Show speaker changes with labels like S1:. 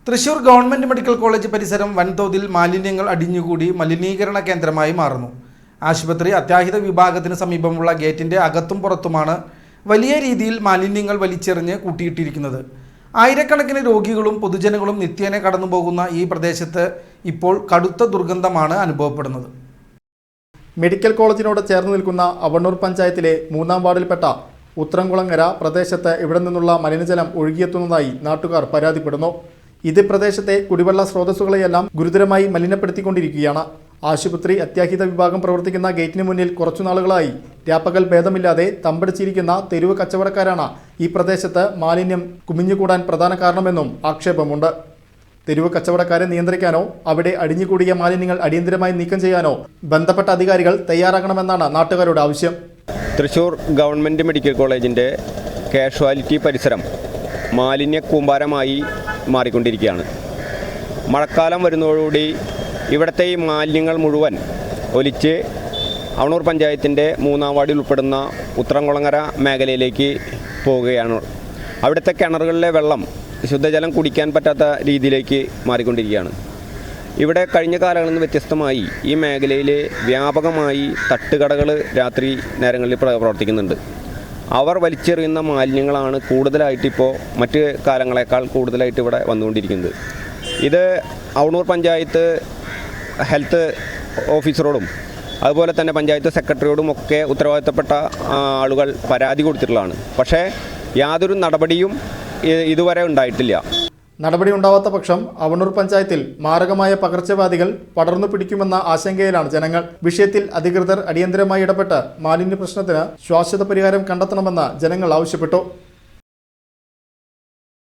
S1: Thrissur government medical college പരിസരം വൻതോതിൽ മാലിന്യങ്ങൾ അടിഞ്ഞുകൂടി മലിനീകരണ കേന്ദ്രമായി മാറുന്നു. ആശുപത്രി അത്യാഹിത വിഭാഗത്തിന് സമീപമുള്ള ഗേറ്റിന്റെ അകത്തും പുറത്തുമാണ് വലിയ രീതിയിൽ മാലിന്യങ്ങൾ വലിച്ചെറിഞ്ഞ് കൂട്ടിയിട്ടിരിക്കുന്നത്. ആയിരക്കണക്കിന് രോഗികളും പൊതുജനങ്ങളും നിത്യേന കടന്നുപോകുന്ന ഈ പ്രദേശത്ത് ഇപ്പോൾ കടുത്ത ദുർഗന്ധമാണ് അനുഭവപ്പെടുന്നത്.
S2: മെഡിക്കൽ കോളേജിനോട് ചേർന്ന് നിൽക്കുന്ന അവണൂർ പഞ്ചായത്തിലെ 3-ാം വാർഡിൽപ്പെട്ട ഉത്രംകുളങ്ങര പ്രദേശത്ത് ഇവിടെ നിന്നുള്ള മലിനജലം ഒഴുകിയെത്തുന്നതായി നാട്ടുകാർ പരാതിപ്പെടുന്നു. ഇത് പ്രദേശത്തെ കുടിവെള്ള സ്രോതസ്സുകളെയെല്ലാം ഗുരുതരമായി മലിനപ്പെടുത്തിക്കൊണ്ടിരിക്കുകയാണ്. ആശുപത്രി അത്യാഹിത വിഭാഗം പ്രവർത്തിക്കുന്ന ഗേറ്റിന് മുന്നിൽ കുറച്ചുനാളുകളായി രാപ്പകൽ ഭേദമില്ലാതെ തമ്പടിച്ചിരിക്കുന്ന തെരുവ് കച്ചവടക്കാരാണ് ഈ പ്രദേശത്ത് മാലിന്യം കുമിഞ്ഞുകൂടാൻ പ്രധാന കാരണമെന്നും ആക്ഷേപമുണ്ട്. തെരുവ് കച്ചവടക്കാരെ നിയന്ത്രിക്കാനോ അവിടെ അടിഞ്ഞുകൂടിയ മാലിന്യങ്ങൾ അടിയന്തരമായി നീക്കം ചെയ്യാനോ ബന്ധപ്പെട്ട അധികാരികൾ തയ്യാറാകണമെന്നാണ് നാട്ടുകാരുടെ ആവശ്യം.
S3: തൃശൂർ ഗവൺമെൻറ് മെഡിക്കൽ കോളേജിൻ്റെ കാഷ്വാലിറ്റി പരിസരം മാലിന്യ കൂമ്പാരമായി മാറിക്കൊണ്ടിരിക്കുകയാണ്. മഴക്കാലം വരുന്നതോടുകൂടി ഇവിടുത്തെ ഈ മാലിന്യങ്ങൾ മുഴുവൻ ഒലിച്ച് അവണൂർ പഞ്ചായത്തിൻ്റെ 3-ാം വാർഡിൽ ഉൾപ്പെടുന്ന ഉത്രംകുളങ്ങര മേഖലയിലേക്ക് പോവുകയാണ്. അവിടുത്തെ കിണറുകളിലെ വെള്ളം ശുദ്ധജലം കുടിക്കാൻ പറ്റാത്ത രീതിയിലേക്ക് മാറിക്കൊണ്ടിരിക്കുകയാണ്. ഇവിടെ കഴിഞ്ഞ കാലങ്ങളിൽ നിന്ന് വ്യത്യസ്തമായി ഈ മേഖലയിൽ വ്യാപകമായി തട്ടുകടകൾ രാത്രി നേരങ്ങളിൽ പ്രവർത്തിക്കുന്നുണ്ട്. അവർ വലിച്ചെറിയുന്ന മാലിന്യങ്ങളാണ് കൂടുതലായിട്ടിപ്പോൾ മറ്റ് കാലങ്ങളെക്കാൾ കൂടുതലായിട്ട് ഇവിടെ വന്നുകൊണ്ടിരിക്കുന്നത്. ഇത് അവണൂർ പഞ്ചായത്ത് ഹെൽത്ത് ഓഫീസറോടും അതുപോലെ തന്നെ പഞ്ചായത്ത് സെക്രട്ടറിയോടും ഒക്കെ ഉത്തരവാദിത്തപ്പെട്ട ആളുകൾ പരാതി കൊടുത്തിട്ടുള്ളതാണ്. പക്ഷേ യാതൊരു നടപടിയും ഇതുവരെ ഉണ്ടായിട്ടില്ല.
S2: നടപടി ഉണ്ടാവാത്ത പക്ഷം അവണൂർ പഞ്ചായത്തിൽ മാരകമായ പകർച്ചവ്യാധികൾ പടർന്നു പിടിക്കുമെന്ന ആശങ്കയിലാണ് ജനങ്ങൾ. വിഷയത്തിൽ അധികൃതർ അടിയന്തരമായി ഇടപെട്ട് മാലിന്യ പ്രശ്നത്തിന് ശാശ്വത പരിഹാരം കണ്ടെത്തണമെന്ന് ജനങ്ങൾ ആവശ്യപ്പെട്ടു.